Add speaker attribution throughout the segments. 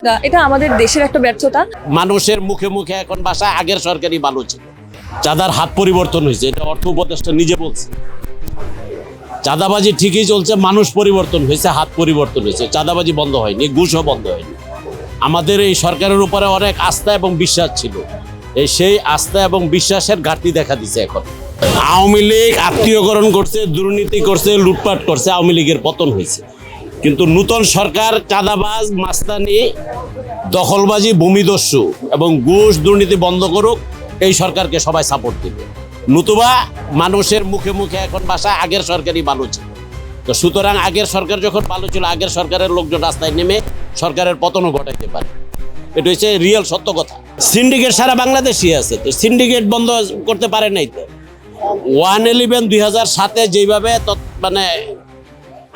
Speaker 1: এটা আমাদের দেশের একটা ব্যর্থতা।
Speaker 2: মানুষের মুখে মুখে এখন ভাষা আগের সরকারই ভালো ছিল। চাঁদার হাত পরিবর্তন হয়েছে, এটা অর্থ উপদেষ্টা নিজে বলছে। চাঁদাবাজি ঠিকই চলছে, মানুষ পরিবর্তন হয়েছে, হাত পরিবর্তন হয়েছে। চাঁদাবাজি বন্ধ হয়নি, ঘুষও বন্ধ হয়নি। আমাদের এই সরকারের উপরে অনেক আস্থা এবং বিশ্বাস ছিল, সেই আস্থা এবং বিশ্বাসের ঘাটতি দেখা দিচ্ছে এখন। আওয়ামী লীগ আত্মীয়করণ করছে, দুর্নীতি করছে, লুটপাট করছে, আওয়ামী লীগের পতন হয়েছে। কিন্তু নূতন সরকার চাঁদাবাজ, মাস্তানি, দখলবাজি, ভূমিদস্যু এবং ঘুষ দুর্নীতি বন্ধ করুক, এই সরকারকে সবাই সাপোর্ট দিবে। নতুবা মানুষের মুখে মুখে এখন ভাষা আগের সরকারই ভালো ছিল। তো সুতরাং আগের সরকার যখন ভালো ছিল, আগের সরকারের লোকজন রাস্তায় নেমে সরকারের পতনও ঘটাইতে পারে। এটা হচ্ছে রিয়েল সত্য কথা। সিন্ডিকেট সারা বাংলাদেশই আছে, তো সিন্ডিকেট বন্ধ করতে পারে নাই। তো 111 2007 যেইভাবে মানে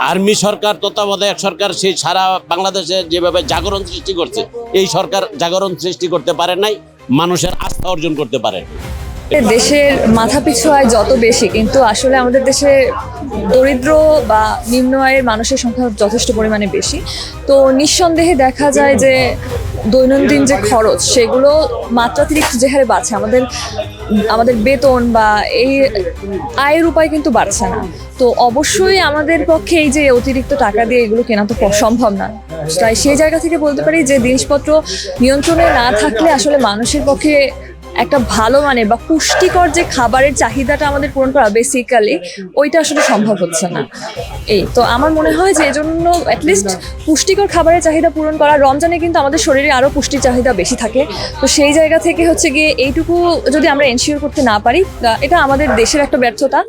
Speaker 2: আর্মি সরকার তত্ত্বাবধায়ক সরকার সেই সারা বাংলাদেশে যেভাবে জাগরণ সৃষ্টি করছে, এই সরকার জাগরণ সৃষ্টি করতে পারে নাই, মানুষের আস্থা অর্জন করতে পারে।
Speaker 1: দেশের মাথাপিছু আয় যত বেশি, কিন্তু আসলে আমাদের দেশে দরিদ্র বা নিম্ন আয়ের মানুষের সংখ্যা যথেষ্ট পরিমাণে বেশি। তো নিঃসন্দেহে দেখা যায় যে দৈনন্দিন যে খরচ, সেগুলো মাত্রাতিরিক্ত যে হারে বাড়ছে, আমাদের বেতন বা এই আয়ের উপায় কিন্তু বাড়ছে না। তো অবশ্যই আমাদের পক্ষে এই যে অতিরিক্ত টাকা দিয়ে এগুলো কেনা তো সম্ভব না। তাই সেই জায়গা থেকে বলতে পারি যে জিনিসপত্র নিয়ন্ত্রণে না থাকলে আসলে মানুষের পক্ষে একটা ভালো মানের বা পুষ্টিকর যে খাবারের চাহিদাটা আমাদের পূরণ করা বেসিক্যালি ওইটা আসলে সম্ভব হচ্ছে না। এই তো আমার মনে হয় যে এজন্য অ্যাটলিস্ট পুষ্টিকর খাবারের চাহিদা পূরণ করা, রমজানে কিন্তু আমাদের শরীরে আরও পুষ্টির চাহিদা বেশি থাকে। তো সেই জায়গা থেকে হচ্ছে গিয়ে এইটুকু যদি আমরা এনশিওর করতে না পারি, এটা আমাদের দেশের একটা ব্যর্থতা।